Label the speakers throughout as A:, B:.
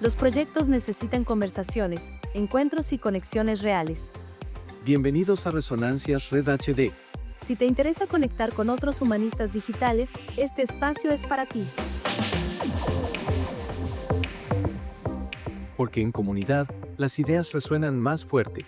A: Los proyectos necesitan conversaciones, encuentros y conexiones reales.
B: Bienvenidos a Resonancias Red HD.
A: Si te interesa conectar con otros humanistas digitales, este espacio es para ti.
B: Porque en comunidad, las ideas resuenan más fuerte.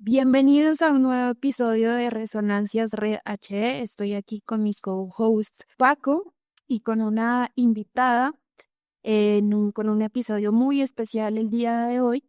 C: Bienvenidos a un nuevo episodio de Resonancias Red HD. Estoy aquí con mi co-host Paco y con una invitada con un episodio muy especial el día de hoy.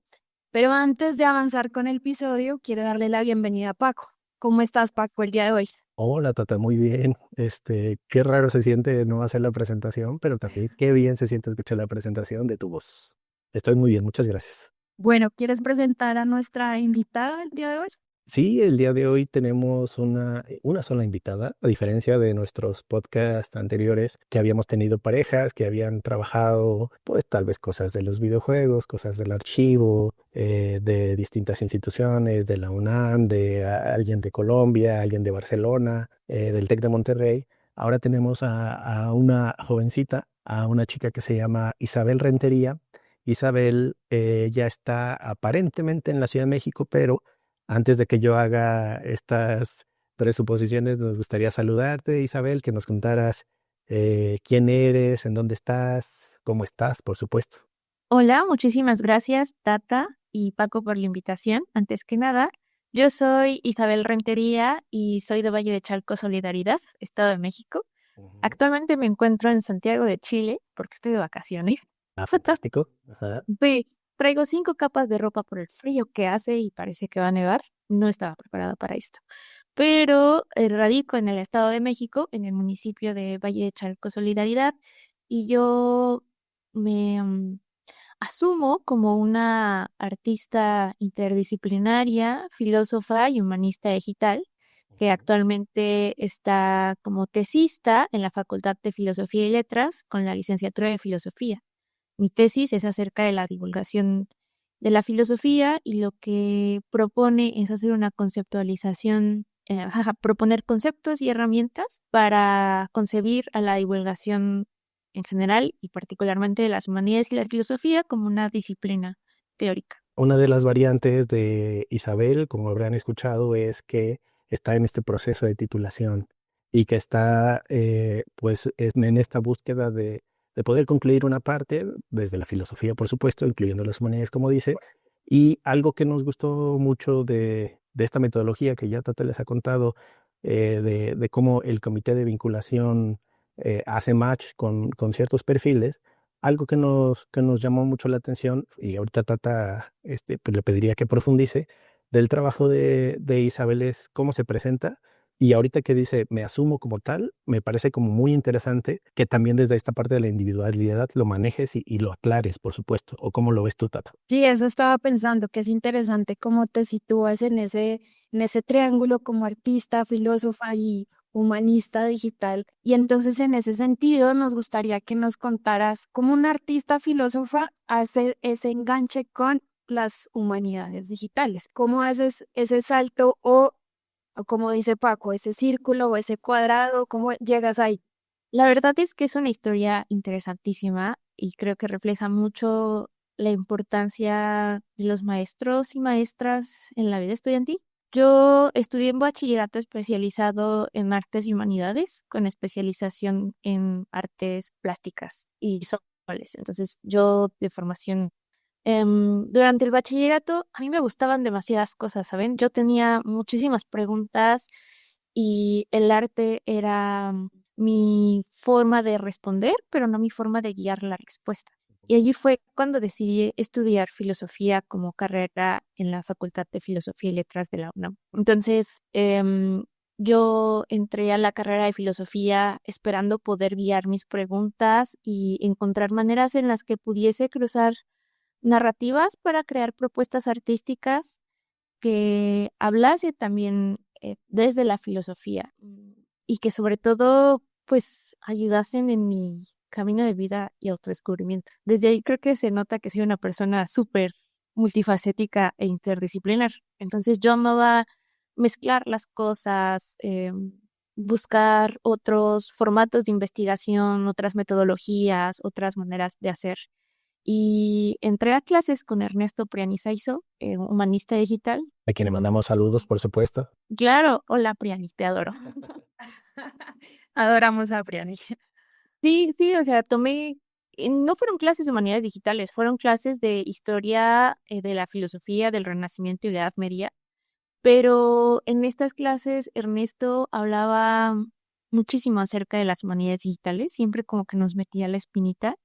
C: Pero antes de avanzar con el episodio, quiero darle la bienvenida a Paco. ¿Cómo estás, Paco, el día de hoy?
D: Hola, Tata, muy bien. Qué raro se siente no hacer la presentación, pero también qué bien se siente escuchar la presentación de tu voz. Estoy muy bien, muchas gracias.
C: Bueno, ¿quieres presentar a nuestra invitada el día de hoy?
D: Sí, el día de hoy tenemos una sola invitada, a diferencia de nuestros podcasts anteriores, que habíamos tenido parejas que habían trabajado, pues tal vez cosas de los videojuegos, cosas del archivo, de distintas instituciones, de la UNAM, de alguien de Colombia, alguien de Barcelona, del TEC de Monterrey. Ahora tenemos a una jovencita, a una chica que se llama Isabel Rentería. Isabel ya está aparentemente en la Ciudad de México, pero antes de que yo haga estas presuposiciones, nos gustaría saludarte, Isabel, que nos contaras quién eres, en dónde estás, cómo estás, por supuesto.
E: Hola, muchísimas gracias, Tata y Paco, por la invitación. Antes que nada, yo soy Isabel Rentería y soy de Valle de Chalco, Solidaridad, Estado de México. Actualmente me encuentro en Santiago de Chile porque estoy de vacaciones.
D: Fantástico. Ajá.
E: Traigo 5 capas de ropa por el frío que hace y parece que va a nevar. No estaba preparada para esto. Pero radico en el Estado de México, en el municipio de Valle de Chalco, Solidaridad, y yo me asumo como una artista interdisciplinaria, filósofa y humanista digital, que actualmente está como tesista en la Facultad de Filosofía y Letras con la licenciatura de Filosofía. Mi tesis es acerca de la divulgación de la filosofía y lo que propone es hacer una conceptualización, proponer conceptos y herramientas para concebir a la divulgación en general y particularmente de las humanidades y la filosofía como una disciplina teórica.
D: Una de las variantes de Isabel, como habrán escuchado, es que está en este proceso de titulación y que está en esta búsqueda de poder concluir una parte, desde la filosofía, por supuesto, incluyendo las humanidades, como dice, y algo que nos gustó mucho de esta metodología que ya Tata les ha contado, de cómo el comité de vinculación hace match con ciertos perfiles. Algo que nos llamó mucho la atención, y ahorita Tata pues le pediría que profundice, del trabajo de Isabel es cómo se presenta, y ahorita que dice me asumo como tal, me parece como muy interesante que también desde esta parte de la individualidad lo manejes y lo aclares, por supuesto. ¿O cómo lo ves tú, Tata?
C: Sí, eso estaba pensando, que es interesante cómo te sitúas en ese triángulo como artista, filósofa y humanista digital. Y entonces en ese sentido nos gustaría que nos contaras cómo una artista filósofa hace ese enganche con las humanidades digitales. ¿Cómo haces ese salto o como dice Paco, ese círculo o ese cuadrado? ¿Cómo llegas ahí?
E: La verdad es que es una historia interesantísima y creo que refleja mucho la importancia de los maestros y maestras en la vida estudiantil. Yo estudié en bachillerato especializado en artes y humanidades, con especialización en artes plásticas y visuales. Entonces, yo de formación, durante el bachillerato, a mí me gustaban demasiadas cosas, ¿saben? Yo tenía muchísimas preguntas y el arte era mi forma de responder, pero no mi forma de guiar la respuesta. Y allí fue cuando decidí estudiar filosofía como carrera en la Facultad de Filosofía y Letras de la UNAM. Entonces, yo entré a la carrera de filosofía esperando poder guiar mis preguntas y encontrar maneras en las que pudiese cruzar narrativas para crear propuestas artísticas que hablase también desde la filosofía y que sobre todo pues ayudasen en mi camino de vida y autodescubrimiento. Desde ahí creo que se nota que soy una persona súper multifacética e interdisciplinar. Entonces yo amaba mezclar las cosas, buscar otros formatos de investigación, otras metodologías, otras maneras de hacer. Y entré a clases con Ernesto Priani Saizo, humanista digital.
D: A quien le mandamos saludos, por supuesto.
E: Claro, hola Priani, te adoro.
C: Adoramos a Priani.
E: Sí, sí, o sea, no fueron clases de humanidades digitales, fueron clases de historia de la filosofía del Renacimiento y de Edad Media, pero en estas clases Ernesto hablaba muchísimo acerca de las humanidades digitales, siempre como que nos metía la espinita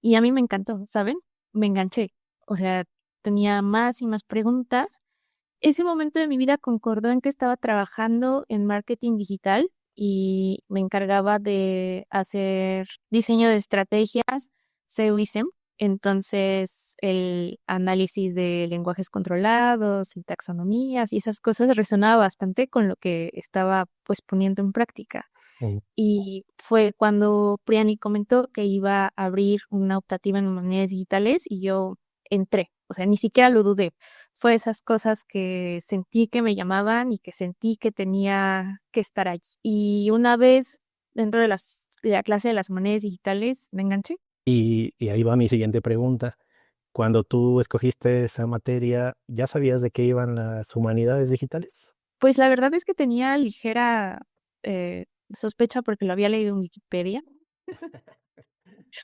E: y a mí me encantó, ¿saben? Me enganché, o sea, tenía más y más preguntas. Ese momento de mi vida concordó en que estaba trabajando en marketing digital y me encargaba de hacer diseño de estrategias, SEO y SEM. Entonces, el análisis de lenguajes controlados y taxonomías y esas cosas resonaba bastante con lo que estaba pues poniendo en práctica.
D: Mm.
E: Y fue cuando Priani comentó que iba a abrir una optativa en humanidades digitales y yo entré, o sea, ni siquiera lo dudé. Fue esas cosas que sentí que me llamaban y que sentí que tenía que estar allí. Y una vez dentro de la clase de las humanidades digitales me enganché.
D: Y ahí va mi siguiente pregunta. Cuando tú escogiste esa materia, ¿ya sabías de qué iban las humanidades digitales?
E: Pues la verdad es que tenía ligera sospecha porque lo había leído en Wikipedia,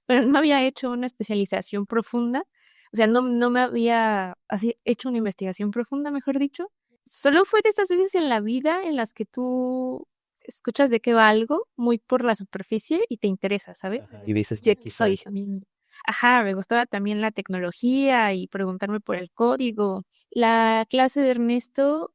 E: pero no había hecho una especialización profunda. O sea, no me había así hecho una investigación profunda, mejor dicho. Solo fue de esas veces en la vida en las que tú escuchas de qué va algo muy por la superficie y te interesa, ¿sabes?
D: Ajá, y dices,
E: Y aquí
D: quizá
E: soy. Ajá, me gustaba también la tecnología y preguntarme por el código. La clase de Ernesto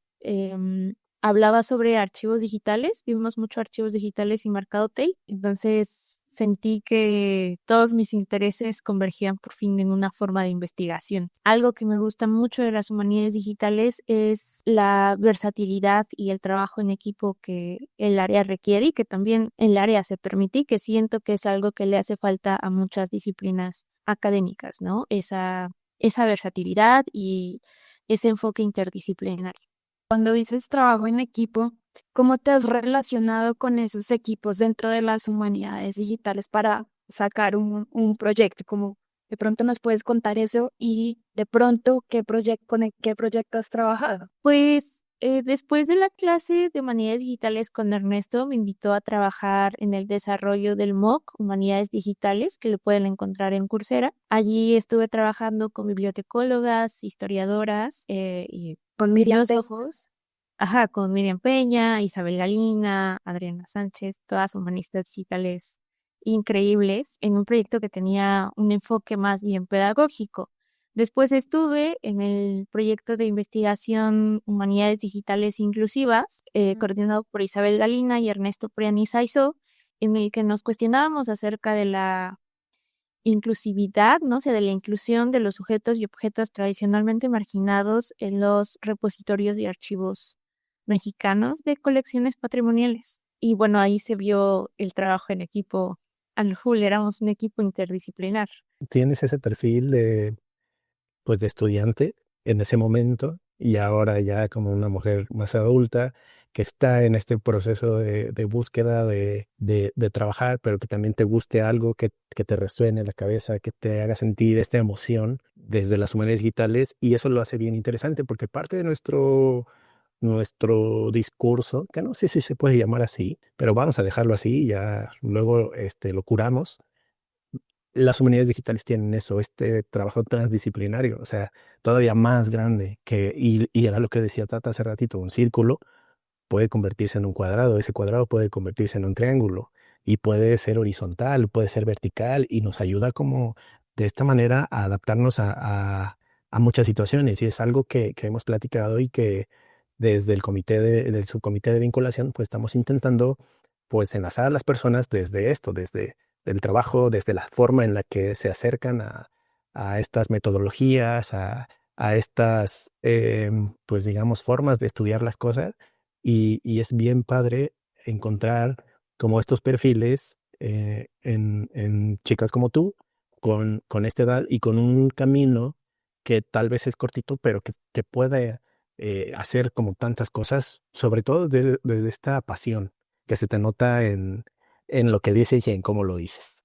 E: hablaba sobre archivos digitales, vimos mucho archivos digitales y mercadotec, entonces sentí que todos mis intereses convergían por fin en una forma de investigación. Algo que me gusta mucho de las humanidades digitales es la versatilidad y el trabajo en equipo que el área requiere y que también el área se permite y que siento que es algo que le hace falta a muchas disciplinas académicas, ¿no? Esa versatilidad y ese enfoque interdisciplinario.
C: Cuando dices trabajo en equipo, ¿cómo te has relacionado con esos equipos dentro de las humanidades digitales para sacar un proyecto? Como de pronto nos puedes contar eso y de pronto con qué proyecto has trabajado.
E: Pues después de la clase de Humanidades Digitales con Ernesto, me invitó a trabajar en el desarrollo del MOOC, Humanidades Digitales, que lo pueden encontrar en Coursera. Allí estuve trabajando con bibliotecólogas, historiadoras y
C: Con Miriam
E: filósofos. Ajá, con Miriam Peña, Isabel Galina, Adriana Sánchez, todas humanistas digitales increíbles, en un proyecto que tenía un enfoque más bien pedagógico. Después estuve en el proyecto de investigación Humanidades Digitales Inclusivas, coordinado por Isabel Galina y Ernesto Priani Saizo, en el que nos cuestionábamos acerca de la inclusividad, ¿no? O sea, de la inclusión de los sujetos y objetos tradicionalmente marginados en los repositorios y archivos mexicanos de colecciones patrimoniales. Y bueno, ahí se vio el trabajo en equipo al full, éramos un equipo interdisciplinar.
D: Tienes ese perfil de, pues, de estudiante en ese momento y ahora ya como una mujer más adulta que está en este proceso de búsqueda de trabajar, pero que también te guste algo que te resuene en la cabeza, que te haga sentir esta emoción desde las humanidades digitales, y eso lo hace bien interesante porque parte de nuestro discurso, que no sé si se puede llamar así, pero vamos a dejarlo así, ya luego lo curamos. Las humanidades digitales tienen eso, este trabajo transdisciplinario, o sea, todavía más grande y era lo que decía Tata hace ratito, un círculo puede convertirse en un cuadrado, ese cuadrado puede convertirse en un triángulo y puede ser horizontal, puede ser vertical y nos ayuda como de esta manera a adaptarnos a muchas situaciones, y es algo que hemos platicado y que desde el del subcomité de vinculación pues estamos intentando pues enlazar a las personas desde esto, desde el trabajo, desde la forma en la que se acercan a estas metodologías, a estas pues digamos formas de estudiar las cosas, y es bien padre encontrar como estos perfiles en chicas como tú, con esta edad y con un camino que tal vez es cortito, pero que puede hacer como tantas cosas, sobre todo desde esta pasión que se te nota en lo que dices y en cómo lo dices.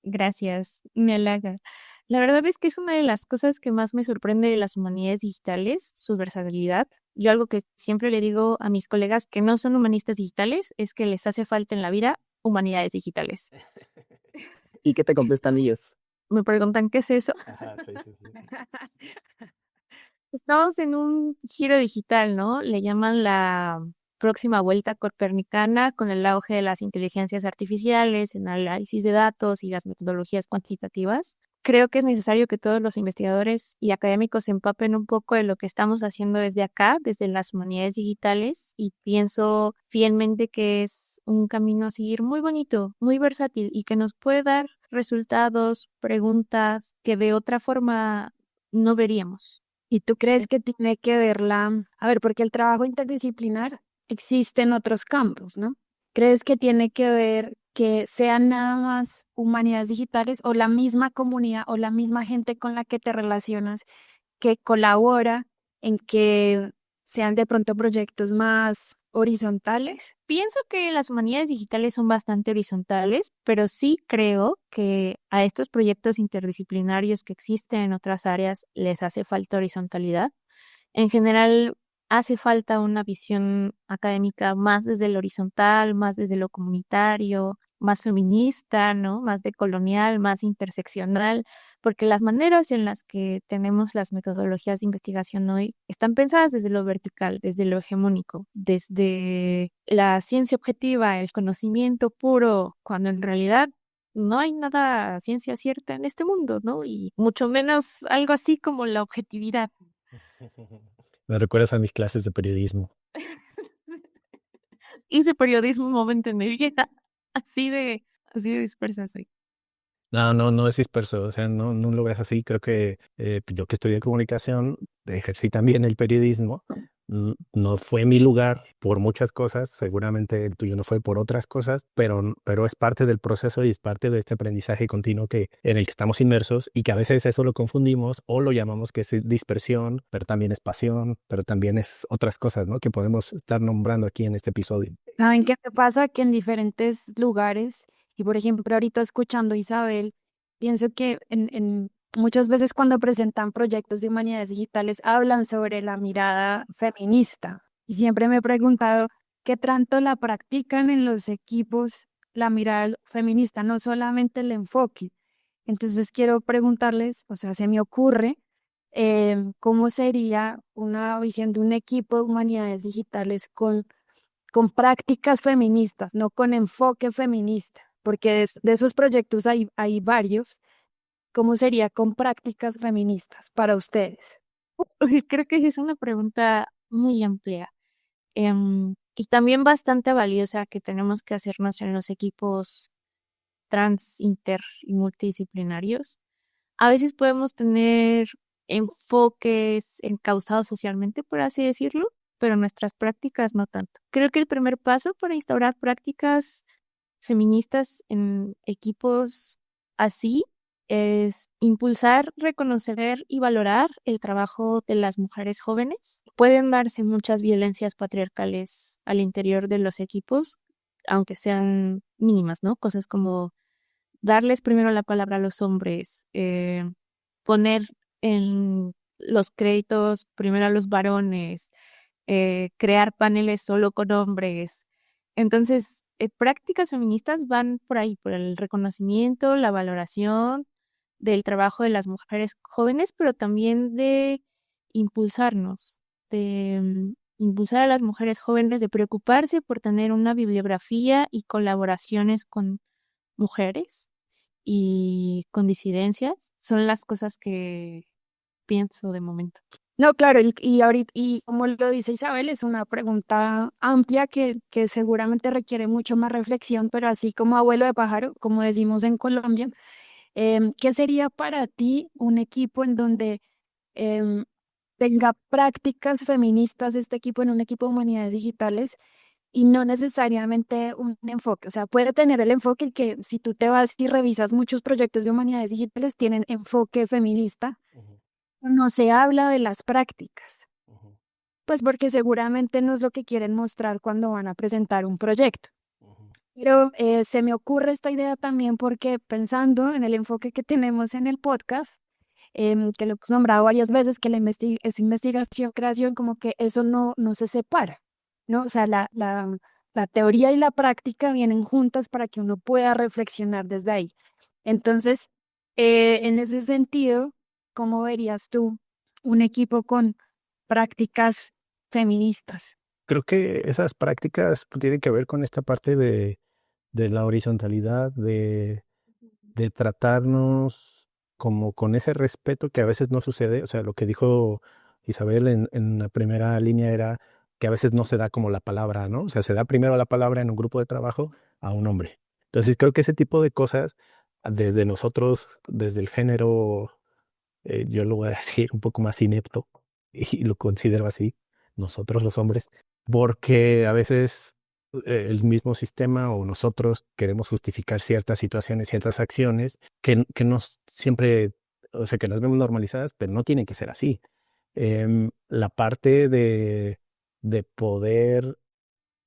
E: Gracias, me halaga. La verdad es que es una de las cosas que más me sorprende de las humanidades digitales, su versatilidad. Yo algo que siempre le digo a mis colegas que no son humanistas digitales es que les hace falta en la vida humanidades digitales.
F: ¿Y qué te contestan ellos?
E: Me preguntan, ¿qué es eso?
D: Ajá, sí.
E: Estamos en un giro digital, ¿no? Le llaman la próxima vuelta copernicana con el auge de las inteligencias artificiales, el análisis de datos y las metodologías cuantitativas. Creo que es necesario que todos los investigadores y académicos se empapen un poco de lo que estamos haciendo desde acá, desde las humanidades digitales, y pienso fielmente que es un camino a seguir muy bonito, muy versátil y que nos puede dar resultados, preguntas que de otra forma no veríamos.
C: ¿Y tú crees que tiene que ver a ver, porque el trabajo interdisciplinar existe en otros campos, ¿no? ¿Crees que tiene que ver que sean nada más humanidades digitales o la misma comunidad o la misma gente con la que te relacionas que colabora en que sean de pronto proyectos más horizontales?
E: Pienso que las humanidades digitales son bastante horizontales, pero sí creo que a estos proyectos interdisciplinarios que existen en otras áreas les hace falta horizontalidad. En general, hace falta una visión académica más desde lo horizontal, más desde lo comunitario, más feminista, ¿no? Más decolonial, más interseccional, porque las maneras en las que tenemos las metodologías de investigación hoy están pensadas desde lo vertical, desde lo hegemónico, desde la ciencia objetiva, el conocimiento puro, cuando en realidad no hay nada ciencia cierta en este mundo, ¿no? Y mucho menos algo así como la objetividad.
D: Me recuerdas a mis clases de periodismo.
E: Hice periodismo un momento en mi vida, así de dispersa soy.
D: No es disperso, o sea, no lo veas así. Creo que yo que estudié comunicación, ejercí también el periodismo. No fue mi lugar por muchas cosas, seguramente el tuyo no fue por otras cosas, pero es parte del proceso y es parte de este aprendizaje continuo en el que estamos inmersos y que a veces eso lo confundimos o lo llamamos que es dispersión, pero también es pasión, pero también es otras cosas, ¿no? Que podemos estar nombrando aquí en este episodio.
C: ¿Saben qué me pasa? Que en diferentes lugares, y por ejemplo ahorita escuchando a Isabel, pienso que muchas veces cuando presentan proyectos de humanidades digitales hablan sobre la mirada feminista. Y siempre me he preguntado qué tanto la practican en los equipos la mirada feminista, no solamente el enfoque. Entonces quiero preguntarles, o sea, se me ocurre cómo sería una visión de un equipo de humanidades digitales con prácticas feministas, no con enfoque feminista, porque de esos proyectos hay varios. ¿Cómo sería con prácticas feministas para ustedes?
E: Creo que sí es una pregunta muy amplia y también bastante valiosa que tenemos que hacernos en los equipos trans, inter y multidisciplinarios. A veces podemos tener enfoques encausados socialmente, por así decirlo, pero nuestras prácticas no tanto. Creo que el primer paso para instaurar prácticas feministas en equipos así es impulsar, reconocer y valorar el trabajo de las mujeres jóvenes. Pueden darse muchas violencias patriarcales al interior de los equipos, aunque sean mínimas, ¿no? Cosas como darles primero la palabra a los hombres, poner en los créditos primero a los varones, crear paneles solo con hombres. Entonces, prácticas feministas van por ahí, por el reconocimiento, la valoración del trabajo de las mujeres jóvenes, pero también de impulsarnos, de impulsar a las mujeres jóvenes, de preocuparse por tener una bibliografía y colaboraciones con mujeres y con disidencias, son las cosas que pienso de momento.
C: No, claro, y ahorita, y como lo dice Isabel, es una pregunta amplia que seguramente requiere mucho más reflexión, pero así como abuelo de pájaro, como decimos en Colombia, ¿qué sería para ti un equipo en donde em, tenga prácticas feministas, este equipo en un equipo de humanidades digitales y no necesariamente un enfoque? O sea, puede tener el enfoque que si tú te vas y revisas muchos proyectos de humanidades digitales tienen enfoque feminista, no se habla de las prácticas, pues porque seguramente no es lo que quieren mostrar cuando van a presentar un proyecto. Pero se me ocurre esta idea también porque pensando en el enfoque que tenemos en el podcast, que lo hemos nombrado varias veces, que es investigación, creación, como que eso no se separa, ¿no? O sea, la teoría y la práctica vienen juntas para que uno pueda reflexionar desde ahí. Entonces, en ese sentido, ¿cómo verías tú un equipo con prácticas feministas?
D: Creo que esas prácticas tienen que ver con esta parte de la horizontalidad, de tratarnos como con ese respeto que a veces no sucede. O sea, lo que dijo Isabel en la primera línea era que a veces no se da como la palabra, ¿no? O sea, se da primero la palabra en un grupo de trabajo a un hombre. Entonces creo que ese tipo de cosas, desde nosotros, desde el género, yo lo voy a decir un poco más inepto, y lo considero así, nosotros los hombres, porque a veces el mismo sistema o nosotros queremos justificar ciertas situaciones, ciertas acciones que no siempre, o sea, que las vemos normalizadas, pero no tienen que ser así. La parte de poder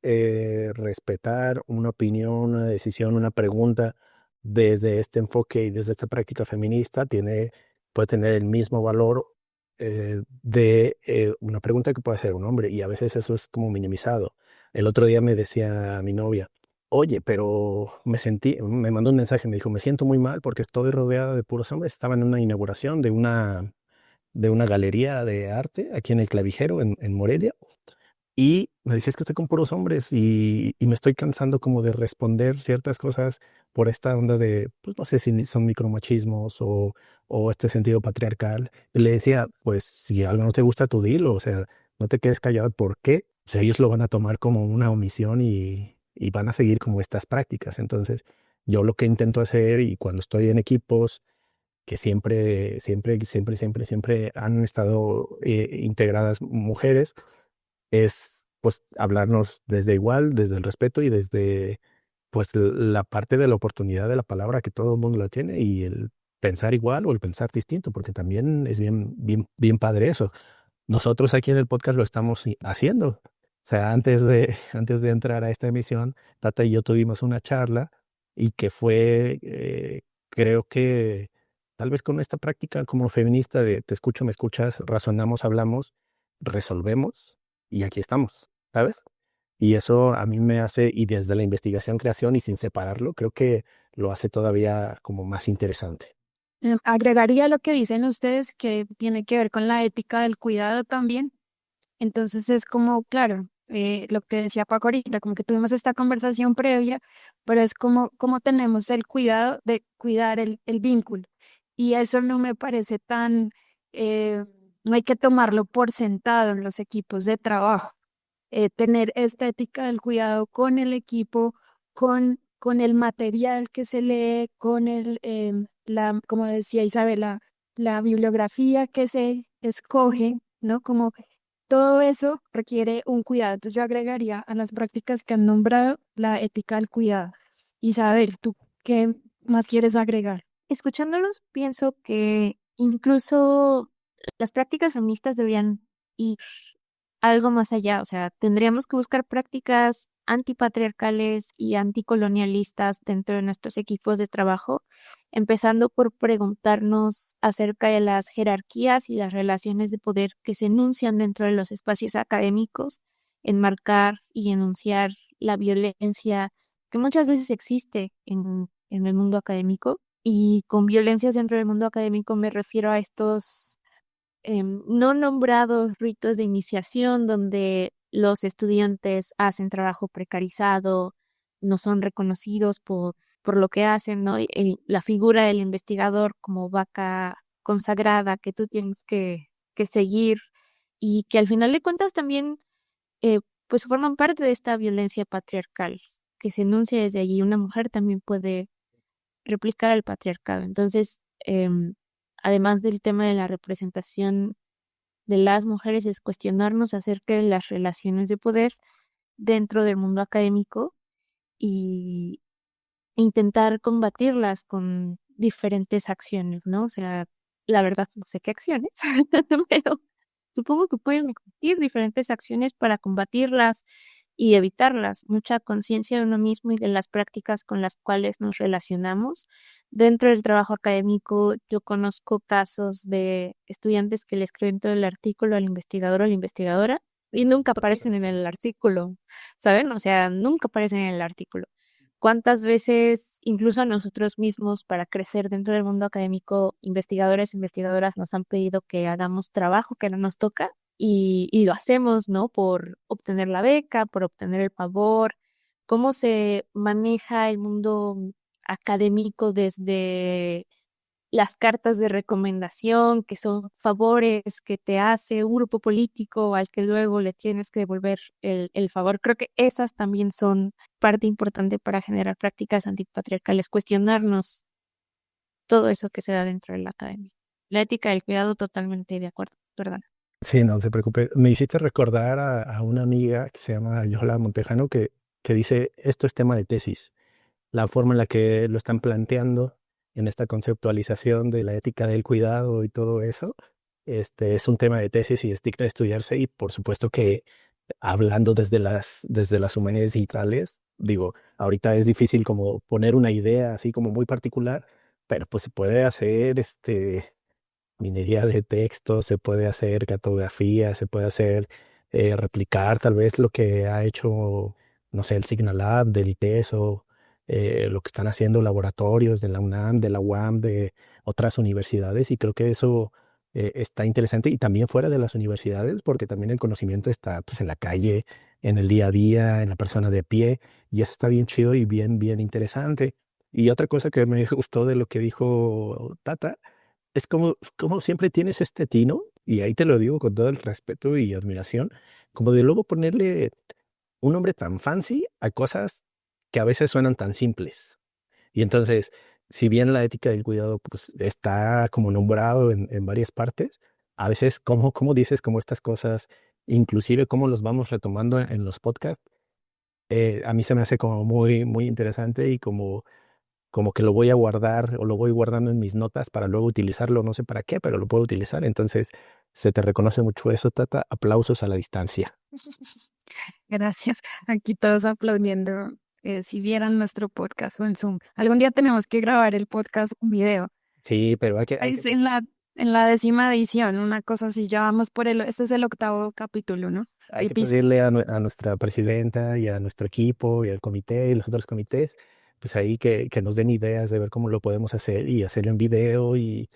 D: respetar una opinión, una decisión, una pregunta desde este enfoque y desde esta práctica feminista puede tener el mismo valor de una pregunta que puede hacer un hombre, y a veces eso es como minimizado. El otro día me decía mi novia, oye, pero me mandó un mensaje, me dijo, me siento muy mal porque estoy rodeada de puros hombres. Estaba en una inauguración de una galería de arte aquí en el Clavijero, en Morelia, y me decía, es que estoy con puros hombres y me estoy cansando como de responder ciertas cosas por esta onda de, pues no sé si son micromachismos o este sentido patriarcal. Y le decía, pues si algo no te gusta, tú dilo, o sea, no te quedes callado. ¿Por qué? O sea, ellos lo van a tomar como una omisión y van a seguir como estas prácticas. Entonces, yo lo que intento hacer, y cuando estoy en equipos que siempre han estado integradas mujeres, es pues hablarnos desde igual, desde el respeto y desde pues la parte de la oportunidad de la palabra, que todo el mundo la tiene, y el pensar igual o el pensar distinto, porque también es bien padre eso. Nosotros aquí en el podcast lo estamos haciendo. O sea, antes de entrar a esta emisión, Tata y yo tuvimos una charla y que fue, creo que tal vez con esta práctica como feminista de te escucho, me escuchas, razonamos, hablamos, resolvemos y aquí estamos, ¿sabes? Y eso a mí me hace, y desde la investigación, creación y sin separarlo, creo que lo hace todavía como más interesante.
C: Agregaría lo que dicen ustedes que tiene que ver con la ética del cuidado también. Entonces es como, claro, lo que decía Paco ahorita, como que tuvimos esta conversación previa, pero es como tenemos el cuidado de cuidar el vínculo. Y eso no me parece tan, eh, no hay que tomarlo por sentado en los equipos de trabajo. Tener esta ética del cuidado con el equipo, con el material que se lee, con como decía Isabela, la bibliografía que se escoge, ¿no? Como todo eso requiere un cuidado. Entonces yo agregaría a las prácticas que han nombrado la ética del cuidado. Isabel, ¿tú qué más quieres agregar?
E: Escuchándolos, pienso que incluso las prácticas feministas deberían ir algo más allá. O sea, tendríamos que buscar prácticas antipatriarcales y anticolonialistas dentro de nuestros equipos de trabajo, empezando por preguntarnos acerca de las jerarquías y las relaciones de poder que se enuncian dentro de los espacios académicos, enmarcar y enunciar la violencia que muchas veces existe en el mundo académico. Y con violencias dentro del mundo académico me refiero a estos no nombrados ritos de iniciación donde los estudiantes hacen trabajo precarizado, no son reconocidos por lo que hacen, ¿no? Y la figura del investigador como vaca consagrada que tú tienes que seguir y que al final de cuentas también eh, pues forman parte de esta violencia patriarcal que se enuncia desde allí. Una mujer también puede replicar al patriarcado. Entonces, además del tema de la representación de las mujeres, es cuestionarnos acerca de las relaciones de poder dentro del mundo académico y intentar combatirlas con diferentes acciones, ¿no? O sea, la verdad no sé qué acciones, pero supongo que pueden existir diferentes acciones para combatirlas y evitarlas. Mucha conciencia de uno mismo y de las prácticas con las cuales nos relacionamos. Dentro del trabajo académico, yo conozco casos de estudiantes que le escriben todo el artículo al investigador o a la investigadora y nunca aparecen en el artículo, ¿saben? O sea, nunca aparecen en el artículo. ¿Cuántas veces, incluso a nosotros mismos, para crecer dentro del mundo académico, investigadores e investigadoras nos han pedido que hagamos trabajo que no nos toca y lo hacemos, ¿no? Por obtener la beca, por obtener el favor. ¿Cómo se maneja el mundo académico desde las cartas de recomendación, que son favores que te hace un grupo político al que luego le tienes que devolver el favor? Creo que esas también son parte importante para generar prácticas antipatriarcales, cuestionarnos todo eso que se da dentro de la academia. La ética del cuidado, totalmente de acuerdo, ¿verdad?
D: Sí, no se preocupe. Me hiciste recordar a una amiga que se llama Yola Montejano que dice, esto es tema de tesis. La forma en la que lo están planteando en esta conceptualización de la ética del cuidado y todo eso, es un tema de tesis y es digno de estudiarse y por supuesto que hablando desde las humanidades digitales, digo, ahorita es difícil como poner una idea así como muy particular, pero pues se puede hacer minería de texto, se puede hacer cartografía, se puede hacer replicar tal vez lo que ha hecho, no sé, el Signalab del ITESO, lo que están haciendo laboratorios de la UNAM, de la UAM, de otras universidades, y creo que eso está interesante y también fuera de las universidades, porque también el conocimiento está pues en la calle, en el día a día, en la persona de pie, y eso está bien chido y bien interesante. Y otra cosa que me gustó de lo que dijo Tata es como siempre tienes este tino, y ahí te lo digo con todo el respeto y admiración, como de luego ponerle un nombre tan fancy a cosas que a veces suenan tan simples. Y entonces, si bien la ética del cuidado pues, está como nombrado en varias partes, a veces como dices como estas cosas, inclusive cómo los vamos retomando en los podcasts, a mí se me hace como muy interesante y como que lo voy a guardar o lo voy guardando en mis notas para luego utilizarlo, no sé para qué, pero lo puedo utilizar. Entonces, se te reconoce mucho eso, Tata. Aplausos a la distancia.
C: Gracias. Aquí todos aplaudiendo. Si vieran nuestro podcast o en Zoom. Algún día tenemos que grabar el podcast en video.
D: Sí, pero hay
C: Es
D: que,
C: en la 10ª edición, una cosa así. Ya vamos este es el 8º capítulo, ¿no?
D: hay que pedirle a nuestra presidenta y a nuestro equipo y al comité y los otros comités, pues ahí que nos den ideas de ver cómo lo podemos hacer y hacerlo en video y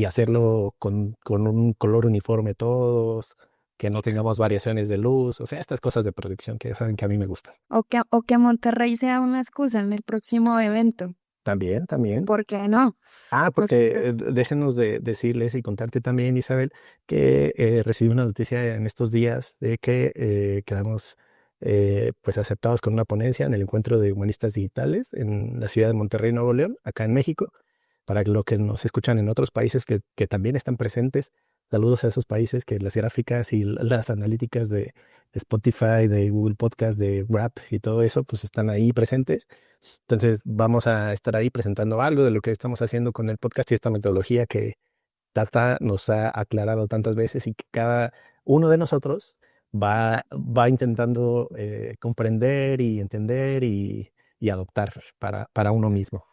D: hacerlo con un color uniforme todos, que no tengamos variaciones de luz, o sea, estas cosas de producción que ya saben que a mí me gustan.
C: O que Monterrey sea una excusa en el próximo evento.
D: También.
C: ¿Por qué no?
D: Ah,
C: Pues,
D: porque déjenos de decirles y contarte también, Isabel, que recibí una noticia en estos días de que quedamos pues aceptados con una ponencia en el encuentro de humanistas digitales en la ciudad de Monterrey, Nuevo León, acá en México. Para los que nos escuchan en otros países que también están presentes, saludos a esos países que las gráficas y las analíticas de Spotify, de Google Podcast, de Rap y todo eso, pues están ahí presentes. Entonces vamos a estar ahí presentando algo de lo que estamos haciendo con el podcast y esta metodología que Tata nos ha aclarado tantas veces y que cada uno de nosotros va intentando comprender y entender y adoptar para uno mismo.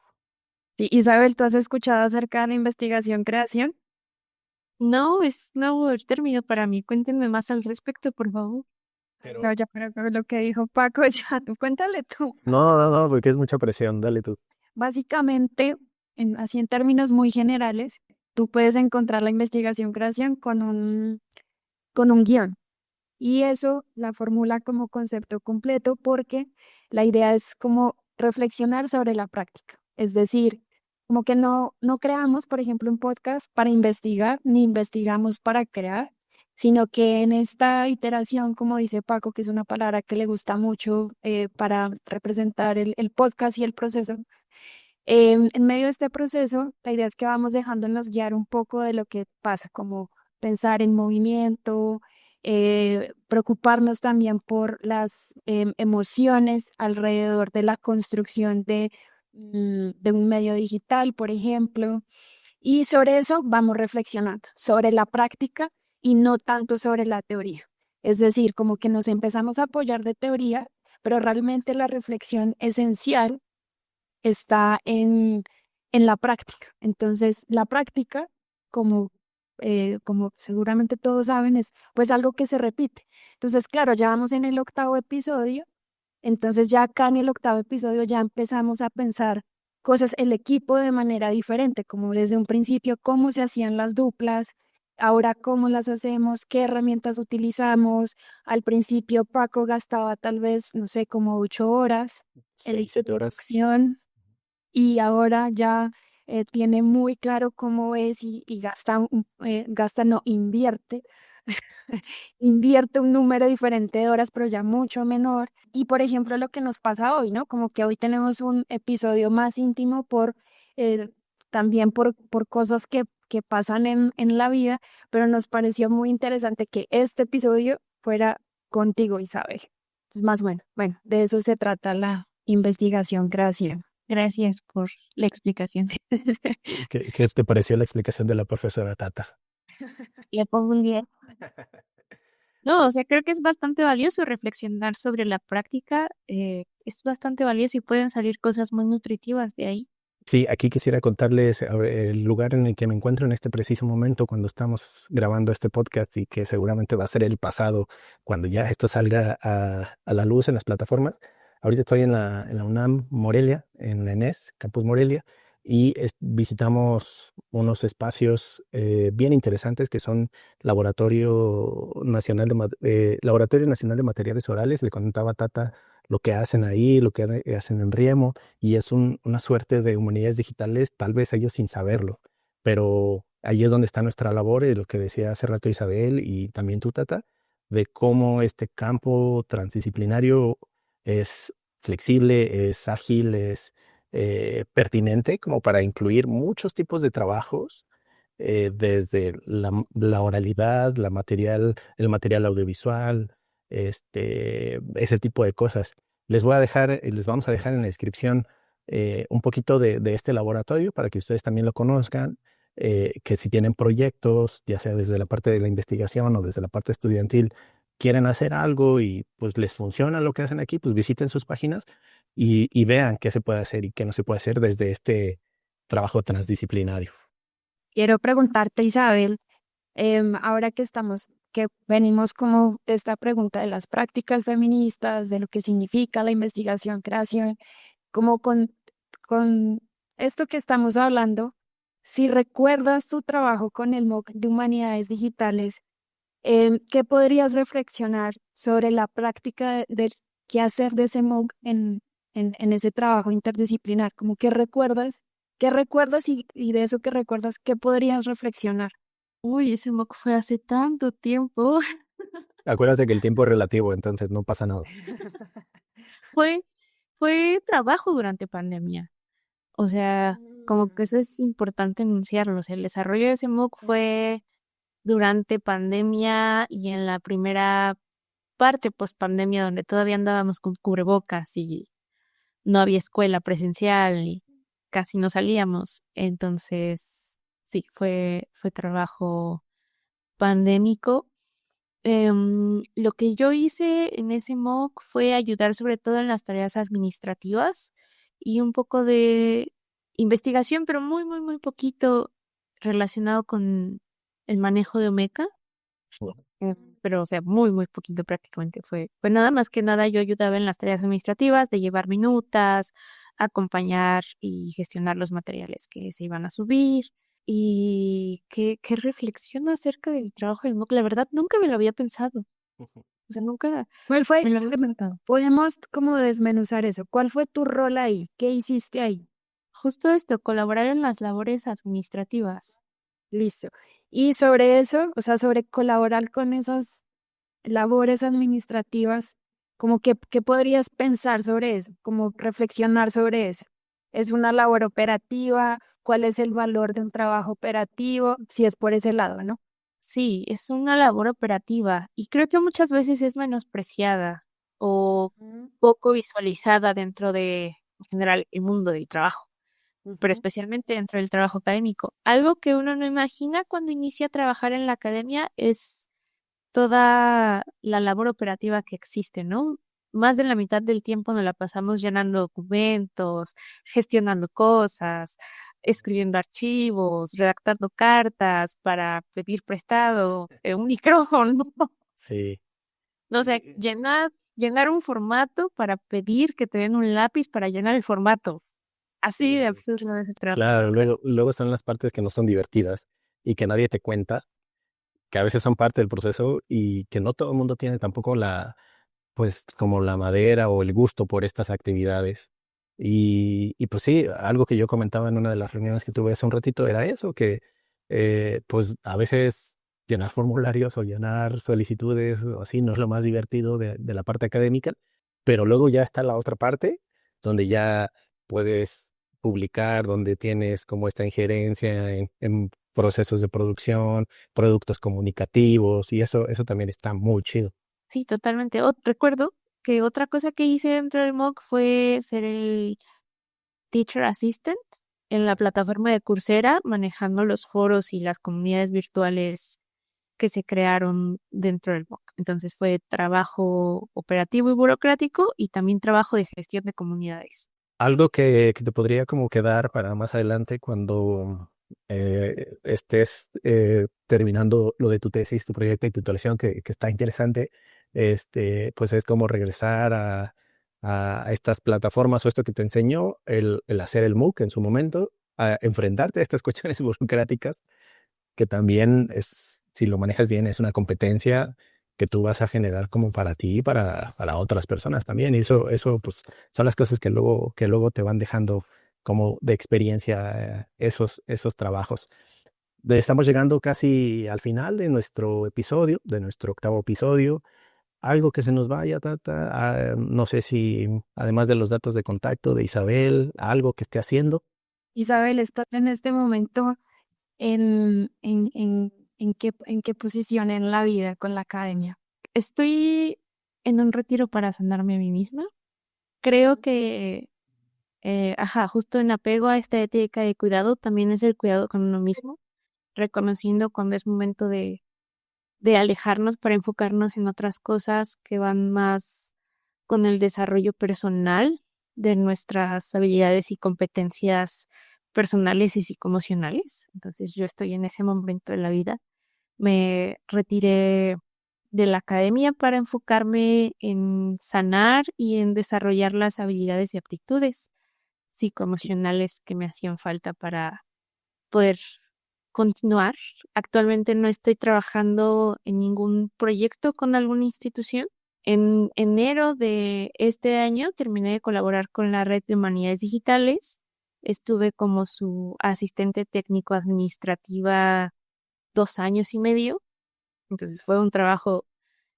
C: sí, Isabel, ¿tú has escuchado acerca de la investigación creación?
E: No, es nuevo el término para mí. Cuéntenme más al respecto, por favor.
C: No, ya, pero con lo que dijo Paco, ya, tú cuéntale tú.
D: No, porque es mucha presión, dale tú.
C: Básicamente, así en términos muy generales, tú puedes encontrar la investigación creación con un guión. Y eso la formula como concepto completo porque la idea es como reflexionar sobre la práctica. Es decir, como que no creamos, por ejemplo, un podcast para investigar, ni investigamos para crear, sino que en esta iteración, como dice Paco, que es una palabra que le gusta mucho para representar el podcast y el proceso, en medio de este proceso, la idea es que vamos dejándonos guiar un poco de lo que pasa, como pensar en movimiento, preocuparnos también por las emociones alrededor de la construcción de un medio digital, por ejemplo, Y sobre eso vamos reflexionando, sobre la práctica y no tanto sobre la teoría. Es decir, como que nos empezamos a apoyar de teoría, pero realmente la reflexión esencial está en la práctica. Entonces, la práctica, como, como seguramente todos saben, es pues algo que se repite. Entonces, claro, ya vamos en el 8º episodio, entonces ya acá en el 8º episodio ya empezamos a pensar cosas, el equipo de manera diferente, como desde un principio, cómo se hacían las duplas, ahora cómo las hacemos, qué herramientas utilizamos. Al principio Paco gastaba tal vez, no sé, como 8 horas en la
F: 7 horas.
C: introducción y ahora ya tiene muy claro cómo es y gasta, gasta, no, invierte, invierte un número diferente de horas, pero ya mucho menor. Y por ejemplo, lo que nos pasa hoy, ¿no? Como que hoy tenemos un episodio más íntimo eh, también por cosas que pasan en la vida, pero nos pareció muy interesante que este episodio fuera contigo, Isabel. Entonces, más bueno, de eso se trata la investigación. Gracias.
E: Gracias por la explicación.
D: ¿Qué te pareció la explicación de la profesora Tata?
E: Le pongo un 10. No, o sea, creo que es bastante valioso reflexionar sobre la práctica. Es bastante valioso y pueden salir cosas muy nutritivas de ahí.
D: Sí, aquí quisiera contarles el lugar en el que me encuentro en este preciso momento cuando estamos grabando este podcast y que seguramente va a ser el pasado cuando ya esto salga a la luz en las plataformas. Ahorita estoy en la UNAM Morelia, en la ENES, Campus Morelia, y visitamos unos espacios bien interesantes que son Laboratorio Nacional de Materiales Orales. Le contaba a Tata lo que hacen ahí, lo que hacen en Riemo, y es una suerte de humanidades digitales, tal vez ellos sin saberlo, pero ahí es donde está nuestra labor, y lo que decía hace rato Isabel y también tú, Tata, de cómo este campo transdisciplinario es flexible, es ágil, es pertinente como para incluir muchos tipos de trabajos, desde la oralidad, el material audiovisual, ese tipo de cosas. Les vamos a dejar en la descripción un poquito de este laboratorio para que ustedes también lo conozcan, que si tienen proyectos, ya sea desde la parte de la investigación o desde la parte estudiantil, quieren hacer algo y pues les funciona lo que hacen aquí, pues visiten sus páginas y vean qué se puede hacer y qué no se puede hacer desde este trabajo transdisciplinario.
C: Quiero preguntarte, Isabel, ahora que venimos como de esta pregunta de las prácticas feministas, de lo que significa la investigación, creación, como con esto que estamos hablando, si recuerdas tu trabajo con el MOOC de Humanidades Digitales, ¿qué podrías reflexionar sobre la práctica del qué hacer de ese MOOC en ese trabajo interdisciplinar? Como qué recuerdas y de eso que recuerdas, ¿qué podrías reflexionar?
E: Uy, ese mock fue hace tanto tiempo.
D: Acuérdate que el tiempo es relativo, entonces no pasa nada.
E: Fue, fue trabajo durante pandemia. O sea, como que eso es importante enunciarlo. O sea, el desarrollo de ese MOOC fue durante pandemia y en la primera parte post pandemia donde todavía andábamos con cubrebocas y no había escuela presencial y casi no salíamos. Entonces, sí, fue trabajo pandémico. Lo que yo hice en ese MOOC fue ayudar sobre todo en las tareas administrativas y un poco de investigación, pero muy, muy, muy poquito relacionado con el manejo de Omeca. Pero, o sea, muy, muy poquito prácticamente fue nada más que nada. Yo ayudaba en las tareas administrativas de llevar minutas, acompañar y gestionar los materiales que se iban a subir. Y qué reflexión acerca del trabajo del MOOC. La verdad, nunca me lo había pensado. O sea, nunca
C: ¿Cuál fue?
E: me lo había preguntado.
C: Podemos como desmenuzar eso. ¿Cuál fue tu rol ahí? ¿Qué hiciste ahí?
E: Justo esto, colaborar en las labores administrativas.
C: Listo. Y sobre eso, o sea, sobre colaborar con esas labores administrativas, como que, ¿qué podrías pensar sobre eso? Como reflexionar sobre eso. ¿Es una labor operativa? ¿Cuál es el valor de un trabajo operativo? Si es por ese lado, ¿no?
E: Sí, es una labor operativa y creo que muchas veces es menospreciada o poco visualizada dentro de, en general, el mundo del trabajo. pero especialmente dentro del trabajo académico. Algo que uno no imagina cuando inicia a trabajar en la academia es toda la labor operativa que existe, ¿no? Más de la mitad del tiempo nos la pasamos llenando documentos, gestionando cosas, escribiendo archivos, redactando cartas para pedir prestado, un micrófono,
D: Sí.
E: no sé, llenar un formato para pedir que te den un lápiz para llenar el formato. Así de absurdo es el trabajo.
D: Claro, luego son las partes que no son divertidas y que nadie te cuenta, que a veces son parte del proceso y que no todo el mundo tiene tampoco pues como la madera o el gusto por estas actividades. Y pues sí, algo que yo comentaba en una de las reuniones que tuve hace un ratito era eso, que pues a veces llenar formularios o llenar solicitudes o así no es lo más divertido de la parte académica, pero luego ya está la otra parte donde ya puedes publicar, donde tienes como esta injerencia en procesos de producción, productos comunicativos y eso también está muy chido.
E: Sí, totalmente. Recuerdo que otra cosa que hice dentro del MOOC fue ser el Teacher Assistant en la plataforma de Coursera, manejando los foros y las comunidades virtuales que se crearon dentro del MOOC. Entonces fue trabajo operativo y burocrático y también trabajo de gestión de comunidades.
D: Algo que te podría como quedar para más adelante cuando estés terminando lo de tu tesis, tu proyecto de titulación, que está interesante, pues es como regresar a estas plataformas o esto que te enseñó, el hacer el MOOC en su momento, a enfrentarte a estas cuestiones burocráticas, que también es, si lo manejas bien, es una competencia que tú vas a generar como para ti y para otras personas también. Y eso pues son las cosas que luego te van dejando como de experiencia esos trabajos. Estamos llegando casi al final de nuestro episodio, de nuestro 8º episodio. Algo que se nos vaya, Tata. No sé si, además de los datos de contacto de Isabel, algo que esté haciendo.
C: Isabel, ¿estás en este momento en qué posición en la vida con la academia?
E: Estoy en un retiro para sanarme a mí misma. Creo que, justo en apego a esta ética de cuidado, también es el cuidado con uno mismo, reconociendo cuando es momento de alejarnos para enfocarnos en otras cosas que van más con el desarrollo personal de nuestras habilidades y competencias personales y psicoemocionales. Entonces yo estoy en ese momento de la vida. Me retiré de la academia para enfocarme en sanar y en desarrollar las habilidades y aptitudes psicoemocionales que me hacían falta para poder continuar. Actualmente no estoy trabajando en ningún proyecto con alguna institución. En enero de este año terminé de colaborar con la Red de Humanidades Digitales. Estuve como su asistente técnico administrativa 2 años y medio. Entonces fue un trabajo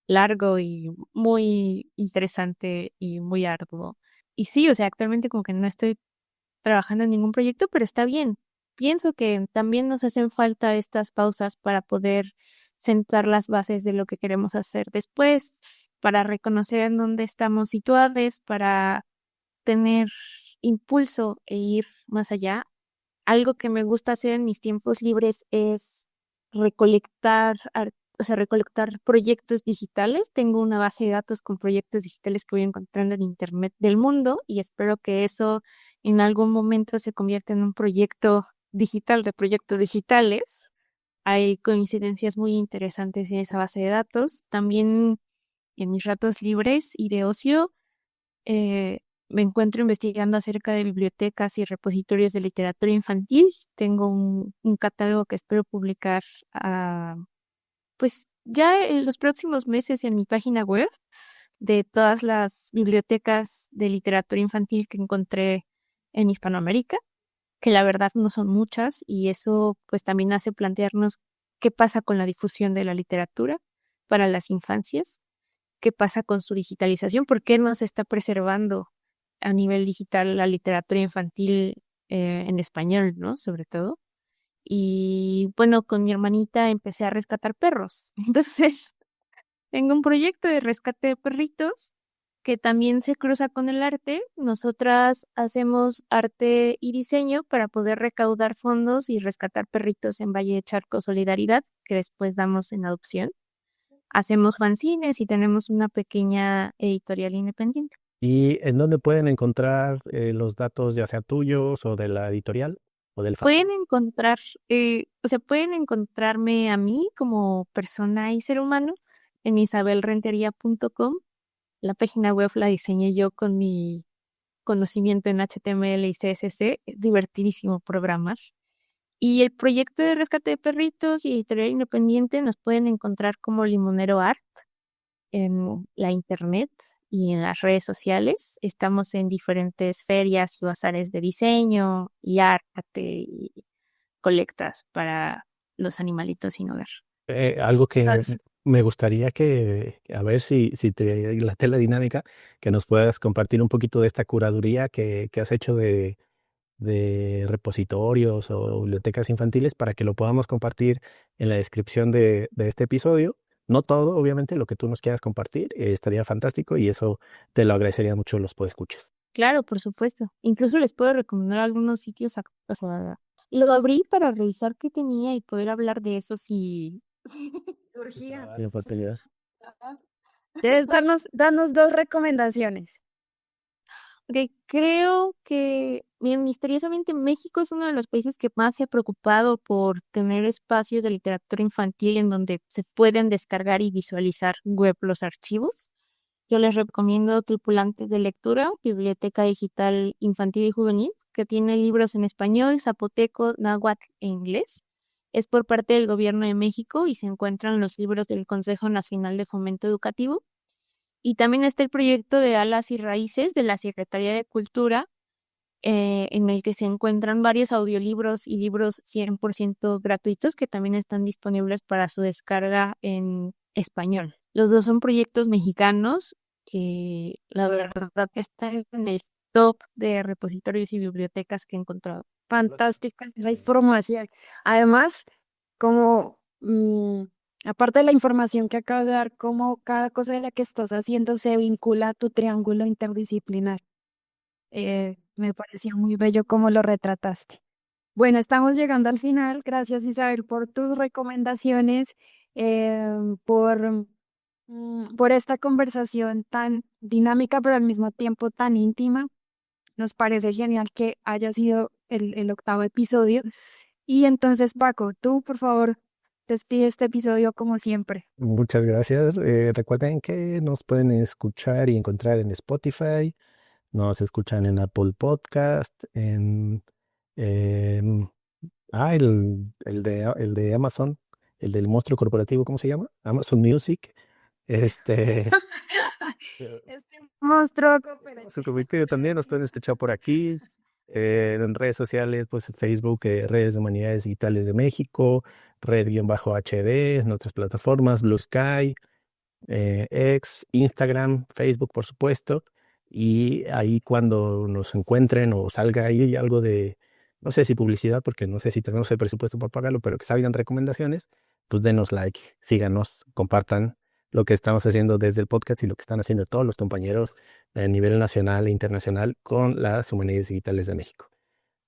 E: largo y muy interesante y muy arduo. Y sí, o sea, actualmente como que no estoy trabajando en ningún proyecto, pero está bien. Pienso que también nos hacen falta estas pausas para poder sentar las bases de lo que queremos hacer después, para reconocer en dónde estamos situados, para tener impulso e ir más allá. Algo que me gusta hacer en mis tiempos libres es recolectar, recolectar proyectos digitales. Tengo una base de datos con proyectos digitales que voy encontrando en Internet del mundo y espero que eso en algún momento se convierta en un proyecto digital de proyectos digitales. Hay coincidencias muy interesantes en esa base de datos. También en mis ratos libres y de ocio, me encuentro investigando acerca de bibliotecas y repositorios de literatura infantil. Tengo un catálogo que espero publicar pues ya en los próximos meses en mi página web de todas las bibliotecas de literatura infantil que encontré en Hispanoamérica, que la verdad no son muchas y eso pues también hace plantearnos qué pasa con la difusión de la literatura para las infancias, qué pasa con su digitalización, por qué no se está preservando a nivel digital la literatura infantil en español, ¿no? Sobre todo. Y bueno, con mi hermanita empecé a rescatar perros. Entonces, tengo un proyecto de rescate de perritos que también se cruza con el arte. Nosotras hacemos arte y diseño para poder recaudar fondos y rescatar perritos en Valle de Charco Solidaridad, que después damos en adopción. Hacemos fanzines y tenemos una pequeña editorial independiente.
D: ¿Y en dónde pueden encontrar los datos, ya sea tuyos o de la editorial o del
E: Pueden pueden encontrarme a mí como persona y ser humano en isabelrentería.com. La página web la diseñé yo con mi conocimiento en HTML y CSS. Es divertidísimo programar. Y el proyecto de rescate de perritos y editorial independiente nos pueden encontrar como Limonero Art en la internet y en las redes sociales. Estamos en diferentes ferias y bazares de diseño y arte y colectas para los animalitos sin hogar.
D: Algo que
E: Entonces,
D: me gustaría a ver si te late la dinámica, que nos puedas compartir un poquito de esta curaduría que has hecho de repositorios o bibliotecas infantiles para que lo podamos compartir en la descripción de este episodio. No todo, obviamente, lo que tú nos quieras compartir, estaría fantástico y eso te lo agradecería mucho los podescuchas.
E: claro, por supuesto. Incluso les puedo recomendar algunos sitios. Lo abrí para revisar qué tenía y poder hablar de eso si
C: Surgía.
D: La oportunidad.
C: Entonces, danos 2 recomendaciones.
E: Ok, creo que, miren, misteriosamente México es uno de los países que más se ha preocupado por tener espacios de literatura infantil en donde se pueden descargar y visualizar web los archivos. Yo les recomiendo Tripulantes de Lectura, biblioteca digital infantil y juvenil, que tiene libros en español, zapoteco, náhuatl e inglés. Es por parte del Gobierno de México y se encuentran los libros del Consejo Nacional de Fomento Educativo. Y también está el proyecto de Alas y Raíces de la Secretaría de Cultura, en el que se encuentran varios audiolibros y libros 100% gratuitos que también están disponibles para su descarga en español. Los dos son proyectos mexicanos que la verdad están en el top de repositorios y bibliotecas que he encontrado.
C: Fantástica la información. Además, como aparte de la información que acabas de dar, cómo cada cosa de la que estás haciendo se vincula a tu triángulo interdisciplinar. Me pareció muy bello cómo lo retrataste. Bueno, estamos llegando al final. Gracias, Isabel, por tus recomendaciones, por esta conversación tan dinámica, pero al mismo tiempo tan íntima. Nos parece genial que haya sido el 8º episodio. Y entonces, Paco, tú, por favor, despide este episodio como siempre.
D: Muchas gracias. Recuerden que nos pueden escuchar y encontrar en Spotify, nos escuchan en Apple Podcast, en el de Amazon, el del monstruo corporativo, ¿cómo se llama? Amazon Music.
C: Este monstruo cooperativo.
D: Su comité también nos pueden escuchar por aquí, en redes sociales, pues Facebook, Redes de Humanidades Digitales de México, Red-HD, en otras plataformas, Blue Sky, X, Instagram, Facebook, por supuesto. Y ahí cuando nos encuentren o salga ahí algo de, no sé si publicidad, porque no sé si tenemos el presupuesto para pagarlo, pero que salgan recomendaciones, pues denos like, síganos, compartan lo que estamos haciendo desde el podcast y lo que están haciendo todos los compañeros a nivel nacional e internacional con las Humanidades Digitales de México.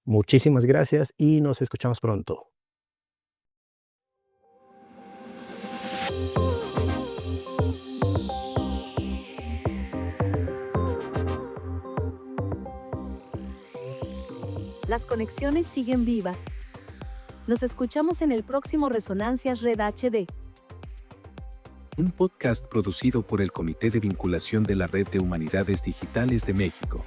D: Muchísimas gracias y nos escuchamos pronto.
A: Las conexiones siguen vivas. Nos escuchamos en el próximo Resonancias Red HD.
B: Un podcast producido por el Comité de Vinculación de la Red de Humanidades Digitales de México.